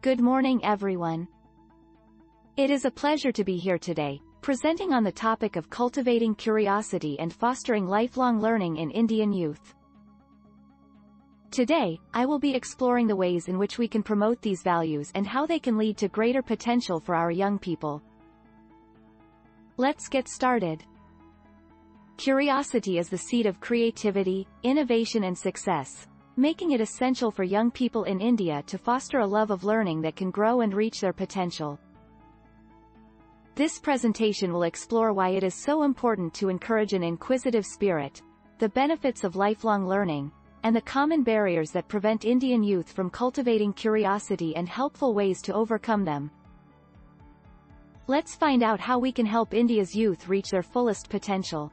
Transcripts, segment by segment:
Good morning everyone. It is a pleasure to be here today, presenting on the topic of cultivating curiosity and fostering lifelong learning in Indian youth. Today, I will be exploring the ways in which we can promote these values and how they can lead to greater potential for our young people. Let's get started. Curiosity is the seed of creativity, innovation and success, making it essential for young people in India to foster a love of learning that can grow and reach their potential. This presentation will explore why it is so important to encourage an inquisitive spirit, the benefits of lifelong learning, and the common barriers that prevent Indian youth from cultivating curiosity and helpful ways to overcome them. Let's find out how we can help India's youth reach their fullest potential.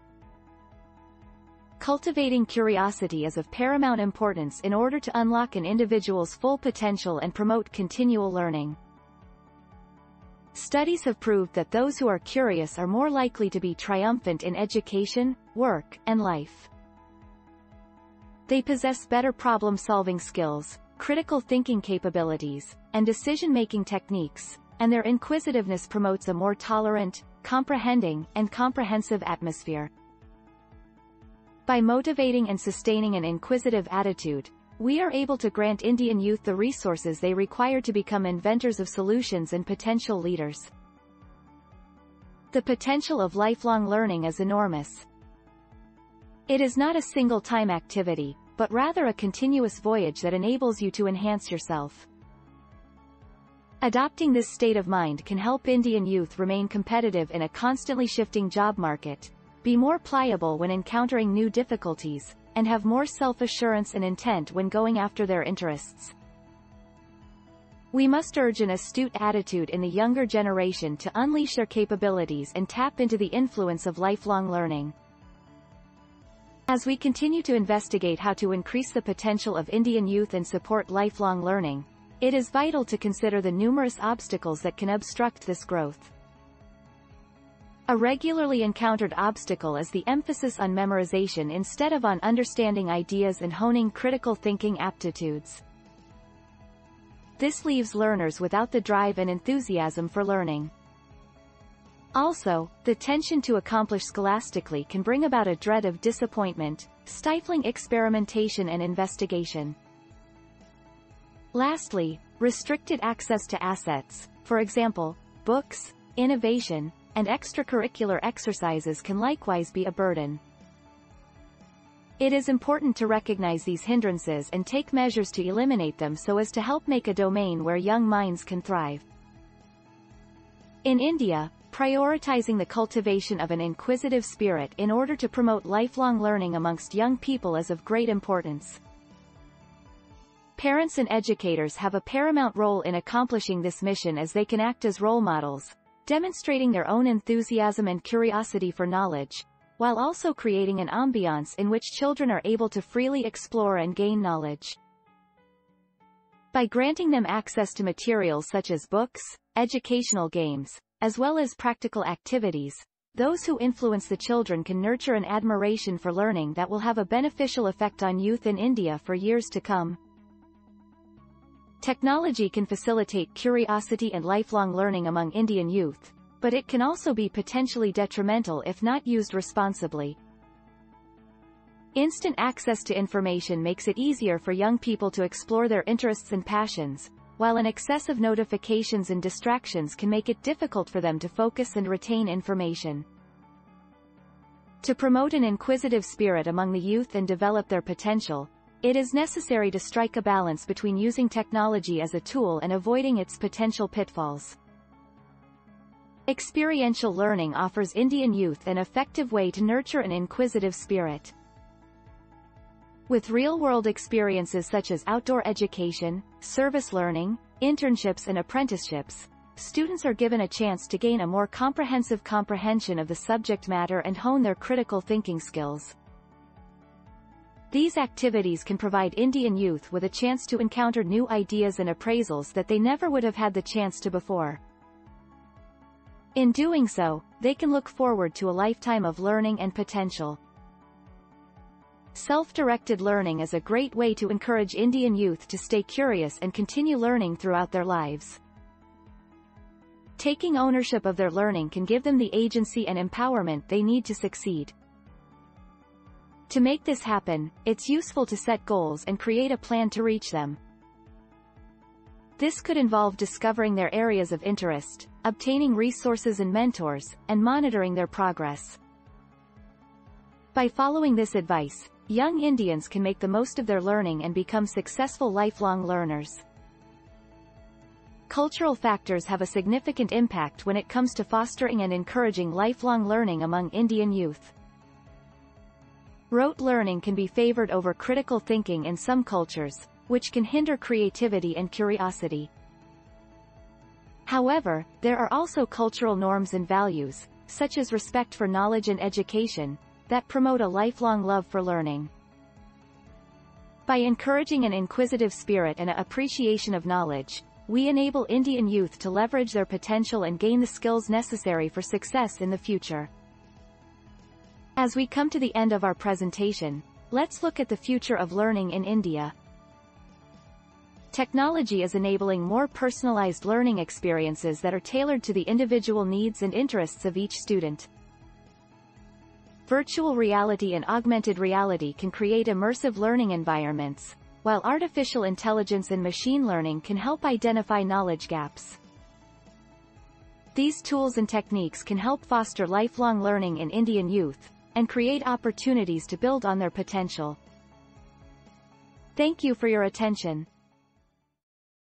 Cultivating curiosity is of paramount importance in order to unlock an individual's full potential and promote continual learning. Studies have proved that those who are curious are more likely to be triumphant in education, work, and life. They possess better problem-solving skills, critical thinking capabilities, and decision-making techniques, and their inquisitiveness promotes a more tolerant, comprehending, and comprehensive atmosphere. By motivating and sustaining an inquisitive attitude, we are able to grant Indian youth the resources they require to become inventors of solutions and potential leaders. The potential of lifelong learning is enormous. It is not a single-time activity, but rather a continuous voyage that enables you to enhance yourself. Adopting this state of mind can help Indian youth remain competitive in a constantly shifting job market, be more pliable when encountering new difficulties, and have more self-assurance and intent when going after their interests. We must urge an astute attitude in the younger generation to unleash their capabilities and tap into the influence of lifelong learning. As we continue to investigate how to increase the potential of Indian youth and support lifelong learning, it is vital to consider the numerous obstacles that can obstruct this growth. A regularly encountered obstacle is the emphasis on memorization instead of on understanding ideas and honing critical thinking aptitudes. This leaves learners without the drive and enthusiasm for learning. Also, the tension to accomplish scholastically can bring about a dread of disappointment, stifling experimentation and investigation. Lastly, restricted access to assets, for example, books, innovation, and extracurricular exercises can likewise be a burden. It is important to recognize these hindrances and take measures to eliminate them so as to help make a domain where young minds can thrive. In India, prioritizing the cultivation of an inquisitive spirit in order to promote lifelong learning amongst young people is of great importance. Parents and educators have a paramount role in accomplishing this mission as they can act as role models, demonstrating their own enthusiasm and curiosity for knowledge, while also creating an ambiance in which children are able to freely explore and gain knowledge. By granting them access to materials such as books, educational games, as well as practical activities, those who influence the children can nurture an admiration for learning that will have a beneficial effect on youth in India for years to come. Technology can facilitate curiosity and lifelong learning among Indian youth, but it can also be potentially detrimental if not used responsibly. Instant access to information makes it easier for young people to explore their interests and passions, while an excess of notifications and distractions can make it difficult for them to focus and retain information. To promote an inquisitive spirit among the youth and develop their potential, it is necessary to strike a balance between using technology as a tool and avoiding its potential pitfalls. Experiential learning offers Indian youth an effective way to nurture an inquisitive spirit. With real-world experiences such as outdoor education, service learning, internships and apprenticeships, students are given a chance to gain a more comprehensive comprehension of the subject matter and hone their critical thinking skills. These activities can provide Indian youth with a chance to encounter new ideas and appraisals that they never would have had the chance to before. In doing so, they can look forward to a lifetime of learning and potential. Self-directed learning is a great way to encourage Indian youth to stay curious and continue learning throughout their lives. Taking ownership of their learning can give them the agency and empowerment they need to succeed. To make this happen, it's useful to set goals and create a plan to reach them. This could involve discovering their areas of interest, obtaining resources and mentors, and monitoring their progress. By following this advice, young Indians can make the most of their learning and become successful lifelong learners. Cultural factors have a significant impact when it comes to fostering and encouraging lifelong learning among Indian youth. Rote learning can be favored over critical thinking in some cultures, which can hinder creativity and curiosity. However, there are also cultural norms and values, such as respect for knowledge and education, that promote a lifelong love for learning. By encouraging an inquisitive spirit and an appreciation of knowledge, we enable Indian youth to leverage their potential and gain the skills necessary for success in the future. As we come to the end of our presentation, let's look at the future of learning in India. Technology is enabling more personalized learning experiences that are tailored to the individual needs and interests of each student. Virtual reality and augmented reality can create immersive learning environments, while artificial intelligence and machine learning can help identify knowledge gaps. These tools and techniques can help foster lifelong learning in Indian youth, and create opportunities to build on their potential. Thank you for your attention.